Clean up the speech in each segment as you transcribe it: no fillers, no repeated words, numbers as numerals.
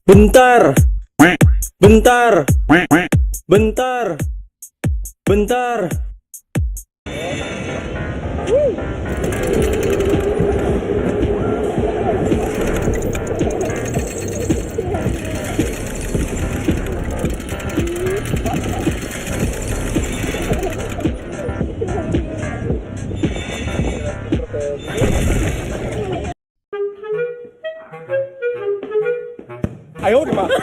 Bentar. Bentar. Bentar. Bentar. Ayo, di mana?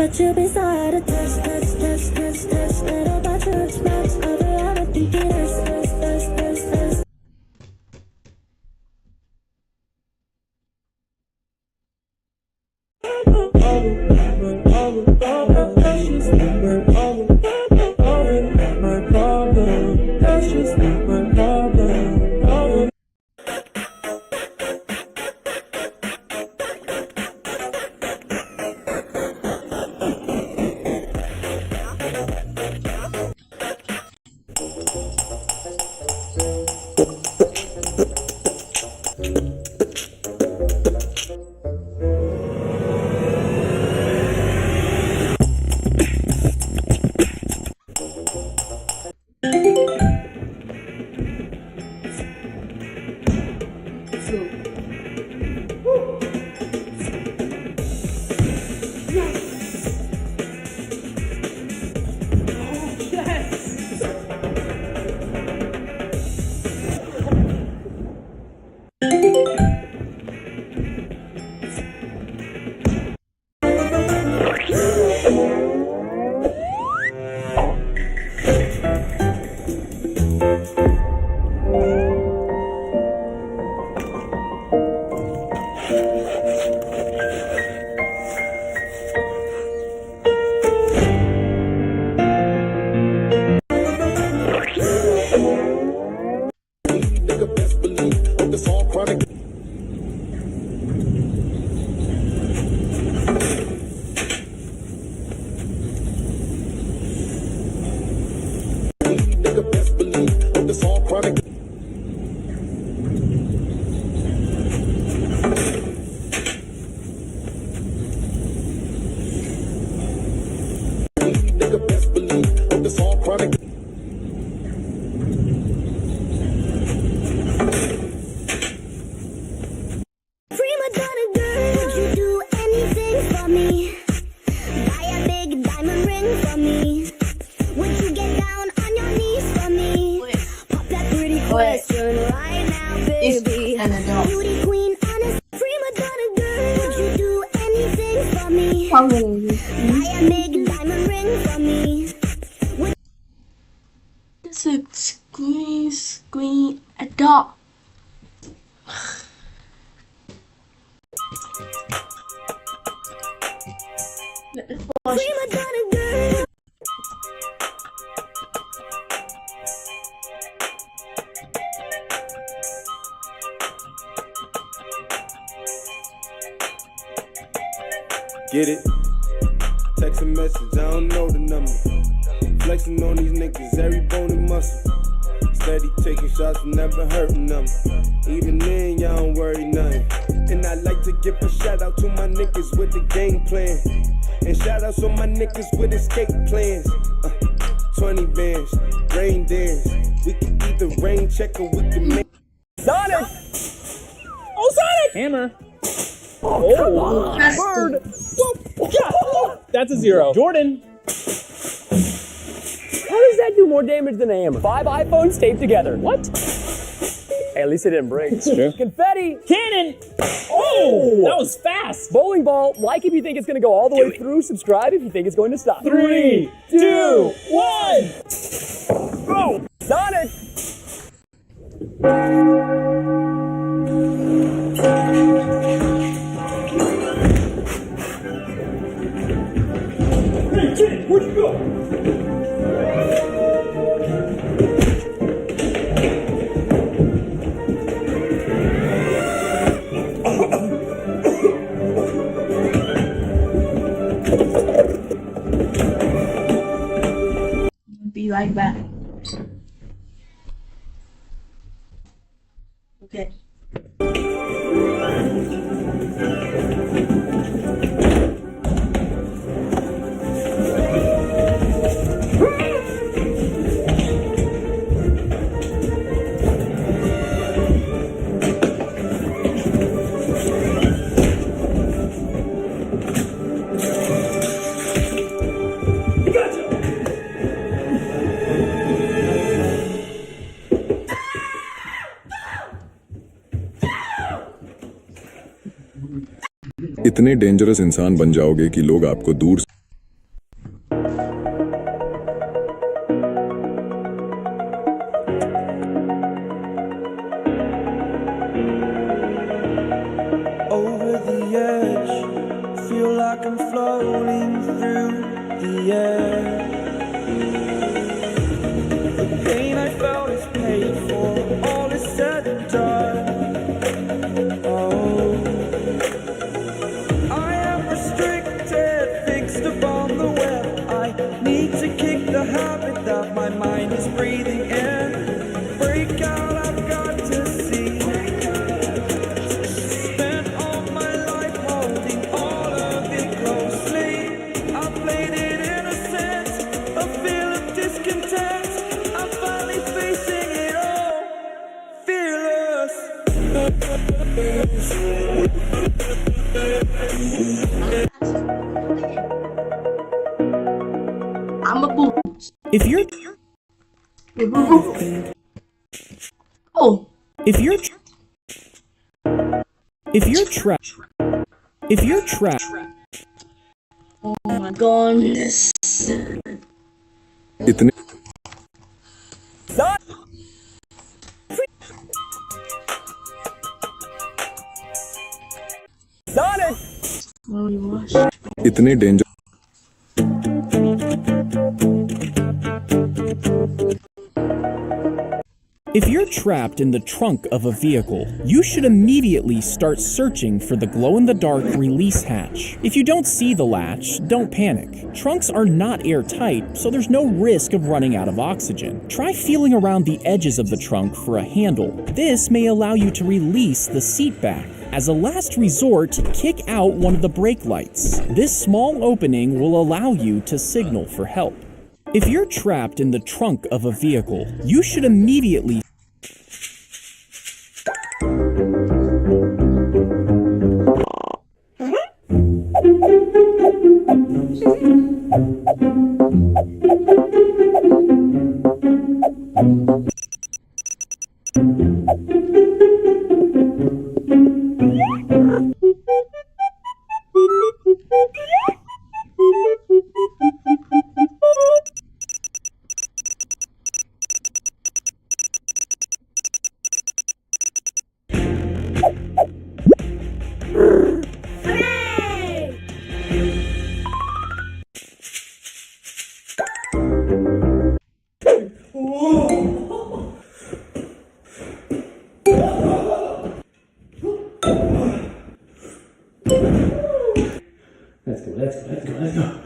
But you'll be sorry to touch little by church maps. I don't think it is. This is screen a dot. Get it? Text a message, I don't know the number. Flexing on these niggas, every bone and muscle. Steady taking shots, never hurting them. Even then, y'all don't worry nothing. And I like to give a shout out to my niggas with the game plan. And shout outs on my niggas with escape plans. 20 bands, rain dance. We can either rain check or we can make. Sonic! Oh, Sonic! Hammer. Oh, come on. Bird. That's a 0. Jordan. How does that do more damage than a hammer? 5 iPhones taped together. What? Hey, at least it didn't break. It's true. Confetti. Cannon. Oh, that was fast. Bowling ball. Like if you think it's going to go all the way through. Subscribe if you think it's going to stop. 3, 2, 1. Go. Sonic. Hey, kid, where'd you go? Be right back. Okay. इतने dangerous इंसान बन जाओगे कि लोग आपको दूर से over the edge. Feel like I'm floating through the air. The pain I felt is paid for. All is said and done. Oh, I am restricted, fixed upon the web. I need to kick the habit that my mind is breathing in. Break out, I've got to see. Spent all my life holding all of it closely. I played it innocent, a feel of discontent. I'm finally facing it all, fearless. I'm a boot. If you're Oh, If you're trapped, oh my goodness. इतने Sonic! Slowly wash. इतने danger If you're trapped in the trunk of a vehicle, you should immediately start searching for the glow-in-the-dark release hatch. If you don't see the latch, don't panic. Trunks are not airtight, so there's no risk of running out of oxygen. Try feeling around the edges of the trunk for a handle. This may allow you to release the seat back. As a last resort, kick out one of the brake lights. This small opening will allow you to signal for help. If you're trapped in the trunk of a vehicle, you should immediately Let's go.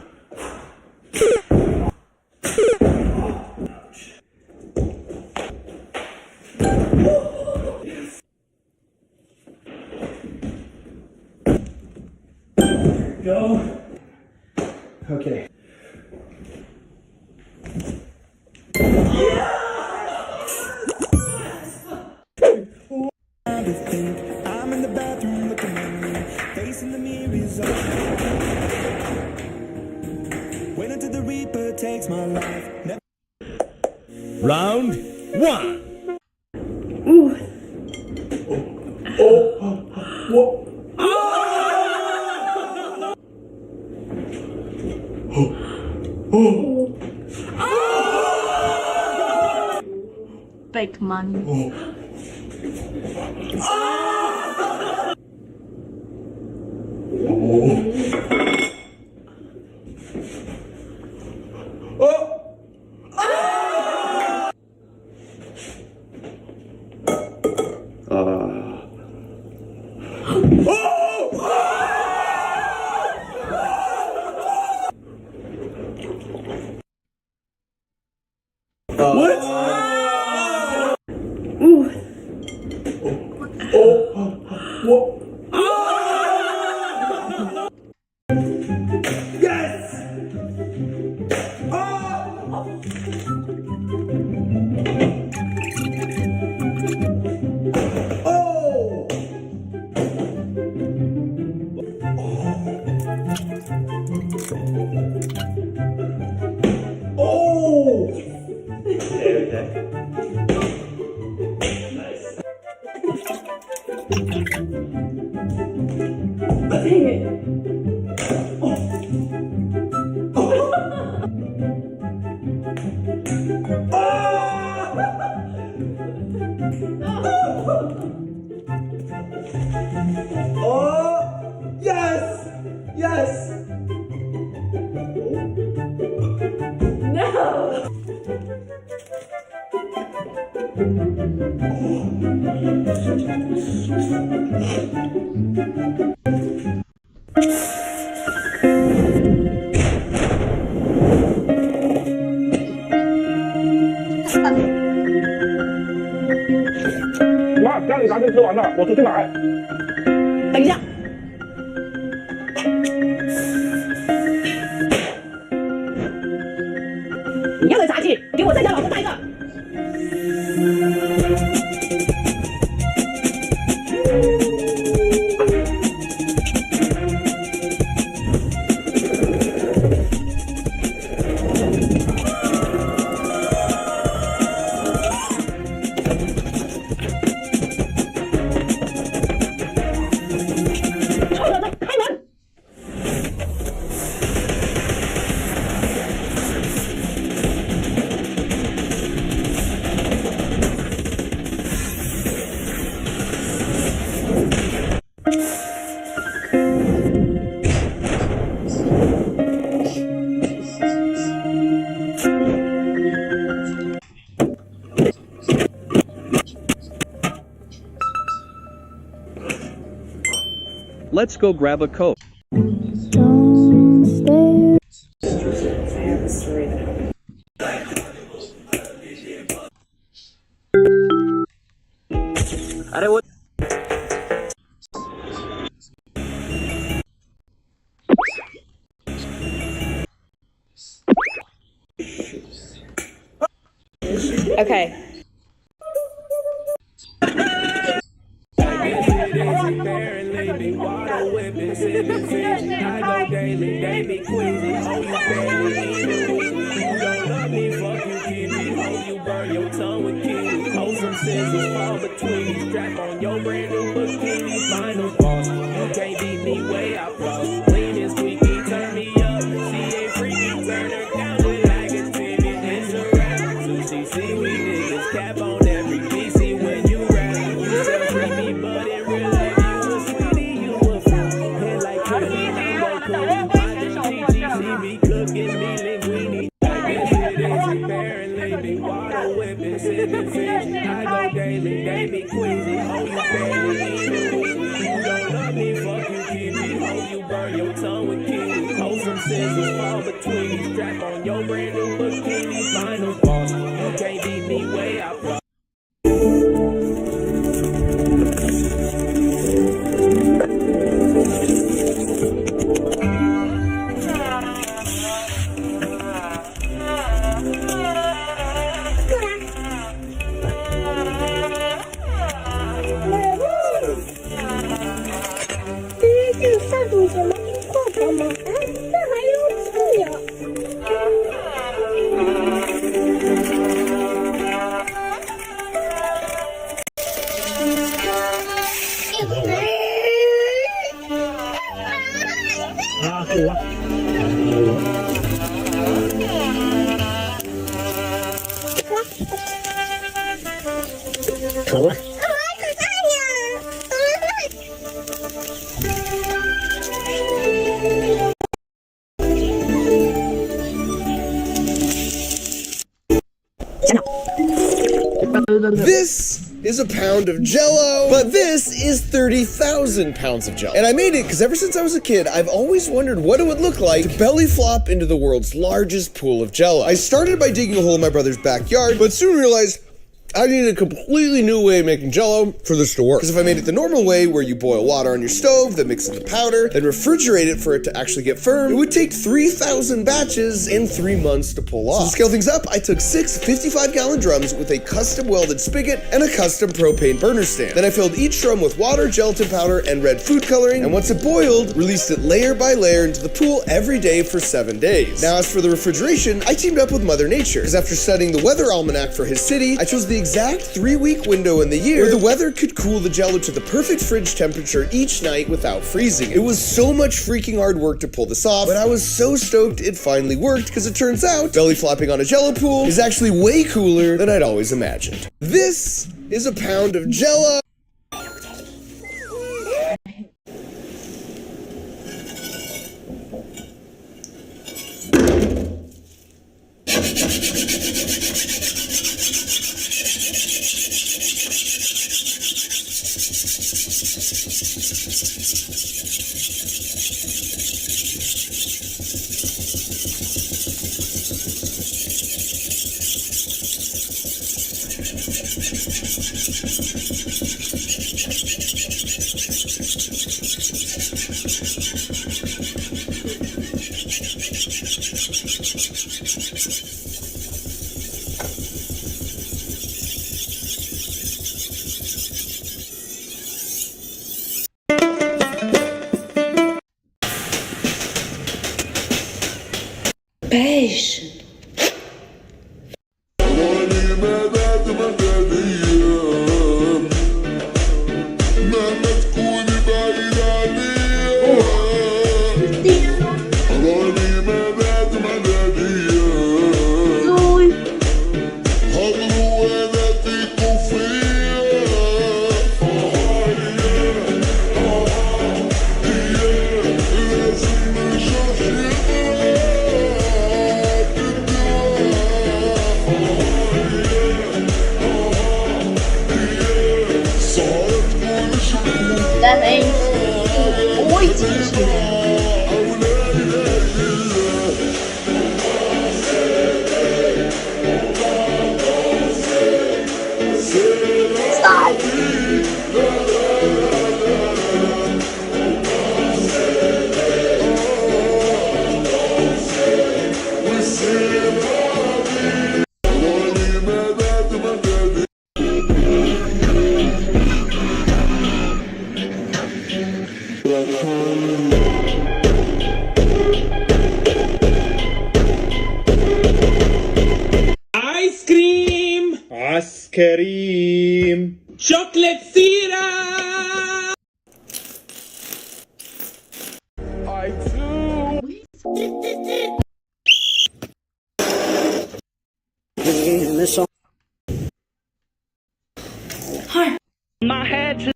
Go. Okay. I'm in the bathroom looking at me, facing the mirrors. Wait until the Reaper takes my life. Round one. Fake money. 妈，家里炸鸡吃完了，我出去买。等一下，你要的炸鸡，给我在家老公带一个。Let's go grab a Coke. अरे वो Okay. I go daily, they be queasy. Oh, you daily, even weekly. You don't love me, fuck you, keep me. Oh, you burn your tongue with kiwi. Oh, some scissors fall between you. Strap on your brand new bikini. Final boss, you can't beat me way out cross. Lean and squeaky, turn me up. She ain't freaky, turn her down with like a TV. It's a rap, sushi, seaweed niggas. Cap on every PC when you rap. You so creepy, but in real life you a sweetie, you a fool. Head like cookie, I'm gon' cool you. See me cooking me linguine. This shit is apparently be water whipping, sipping fish. I go daily, they be queasy. Oh, you daily, even weekly. You don't love me, fuck you, keep me. Oh, you burn your tongue with kiwi. Oh, some scissors fall between you. Strap on your brand new bikini. Final boss, you can't beat me way out front. This is a pound of Jell-O, but this is 30,000 pounds of Jell-O. And I made it because ever since I was a kid, I've always wondered what it would look like to belly flop into the world's largest pool of Jell-O. I started by digging a hole in my brother's backyard, but soon realized I needed a completely new way of making Jell-O for this to work. Because if I made it the normal way, where you boil water on your stove, then mix it to powder, then refrigerate it for it to actually get firm, it would take 3,000 batches in 3 months to pull off. So to scale things up, I took 6 55-gallon drums with a custom welded spigot and a custom propane burner stand. Then I filled each drum with water, gelatin powder, and red food coloring, and once it boiled, released it layer by layer into the pool every day for 7 days. Now, as for the refrigeration, I teamed up with Mother Nature, because after studying the weather almanac for his city, I chose the exact 3-week window in the year where the weather could cool the Jell-O to the perfect fridge temperature each night without freezing. It was so much freaking hard work to pull this off, but I was so stoked it finally worked because it turns out belly flopping on a Jell-O pool is actually way cooler than I'd always imagined. This is a pound of Jell-O. Patient. That means oi teacher. Ice cream! Ice cream! Chocolate syrup! I too. My head.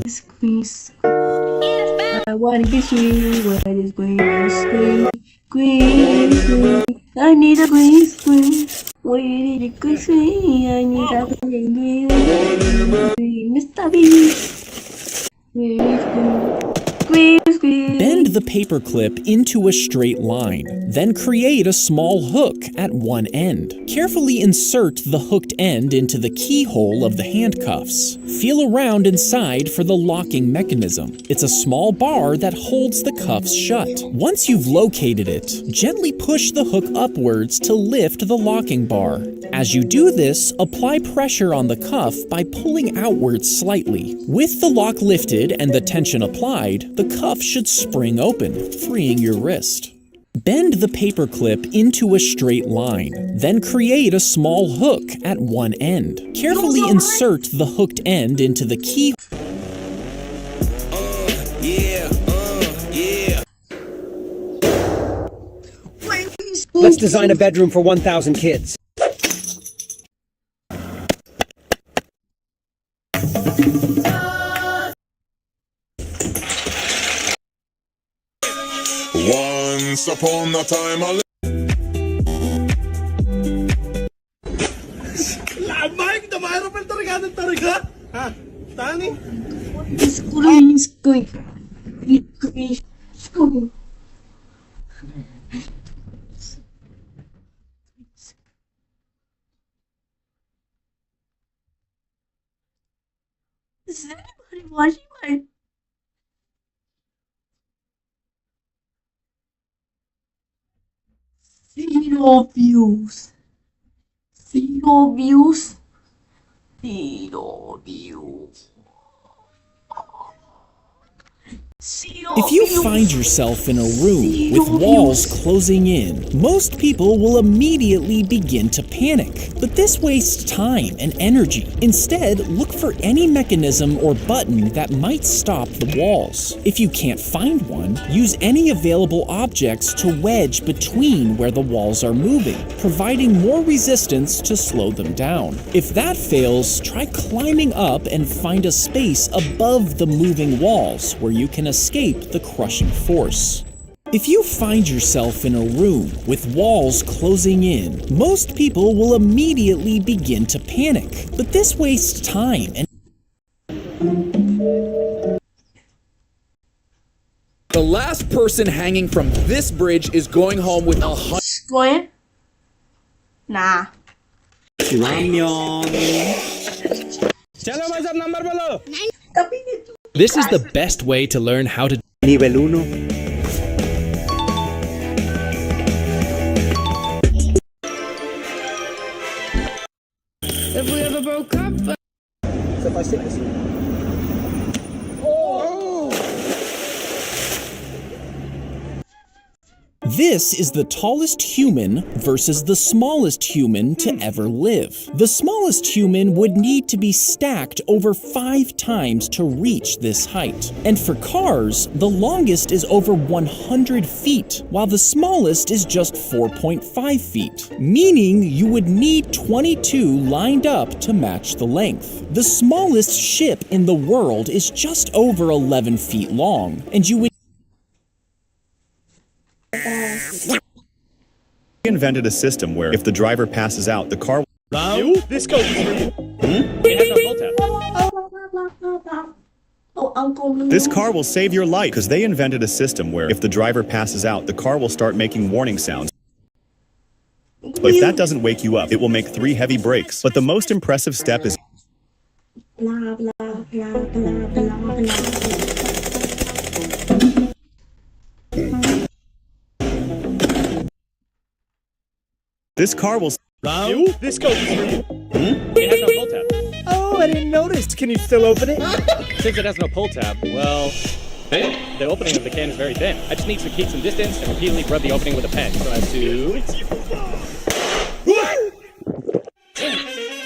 Squeeze. I wanna kiss you. What is green? Green, green, green. I need a green screen. Where did it go? I need a green, green, green. Mr. B. Green screen. Green screen. Bend the paperclip into a straight line, then create a small hook at one end. Carefully insert the hooked end into the keyhole of the handcuffs. Feel around inside for the locking mechanism. It's a small bar that holds the cuffs shut. Once you've located it, gently push the hook upwards to lift the locking bar. As you do this, apply pressure on the cuff by pulling outwards slightly. With the lock lifted and the tension applied, the cuff should spring open, freeing your wrist. Bend the paperclip into a straight line, then create a small hook at one end. Carefully insert the hooked end into the key. Let's design a bedroom for 1,000 kids. Once upon a time, Screen, screen, screen, screen. Is anybody watching my zero views? Zero views? Zero views. If you find yourself in a room with walls closing in, most people will immediately begin to panic. But this wastes time and energy. Instead, look for any mechanism or button that might stop the walls. If you can't find one, use any available objects to wedge between where the walls are moving, providing more resistance to slow them down. If that fails, try climbing up and find a space above the moving walls where you can escape the crushing force. If you find yourself in a room with walls closing in, most people will immediately begin to panic. But this wastes time and the last person hanging from this bridge is going home with 100. Going? Nah. This is the best way to learn how to Nivel 1. If we ever broke up. This is the tallest human versus the smallest human to ever live. The smallest human would need to be stacked over 5 times to reach this height. And for cars, the longest is over 100 feet, while the smallest is just 4.5 feet, meaning you would need 22 lined up to match the length. The smallest ship in the world is just over 11 feet long, and you would We invented a system where if the driver passes out, the car. This goes for you. Oh, Uncle Lou. This car will save your life because they invented a system where if the driver passes out, the car will start making warning sounds. But if that doesn't wake you up, it will make 3 heavy brakes. But the most impressive step is Blah, blah, blah, blah, blah, blah. this car will. This goes for you. It has no pull tab. Oh, I didn't notice. Can you still open it? Since it has no pull tab, well, the opening of the can is very thin. I just need to keep some distance and repeatedly rub the opening with a pen so as to...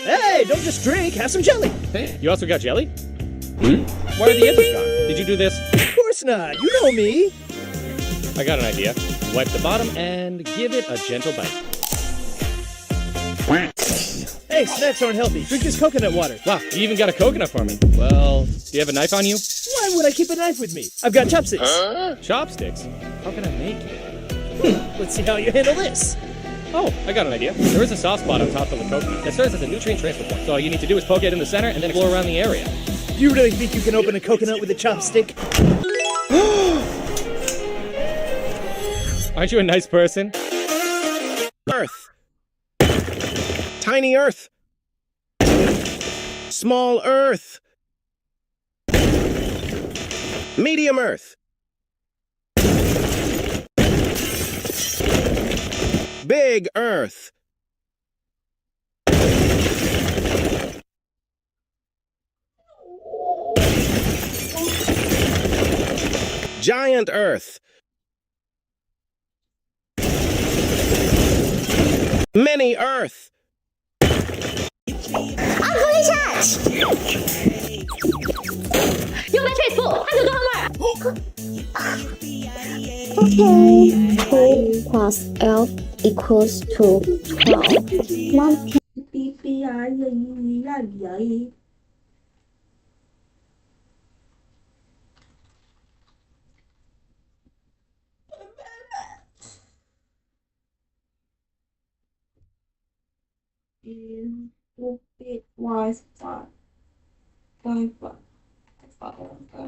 Hey, don't just drink. Have some jelly. Hey, you also got jelly? Why are the edges gone? Did you do this? Of course not. You know me. I got an idea. Wipe the bottom and give it a gentle bite. Hey, snacks aren't healthy. Drink this coconut water. Wow, you even got a coconut for me. Well, do you have a knife on you? Why would I keep a knife with me? I've got chopsticks. Chopsticks? How can I make it? Let's see how you handle this. Oh, I got an idea. There is a soft spot on top of the coconut that serves as a nutrient transfer point. So all you need to do is poke it in the center and then explore around the area. Do you really think you can open a coconut with a chopstick? Aren't you a nice person? Earth. Tiny Earth. Small Earth. Medium Earth. Big Earth. Giant Earth. Mini Earth. Ugly chat! 用来 trace 不，还有多少味？Okay, 2 plus L equals to 12. 1 bit wise 5. Bye bye.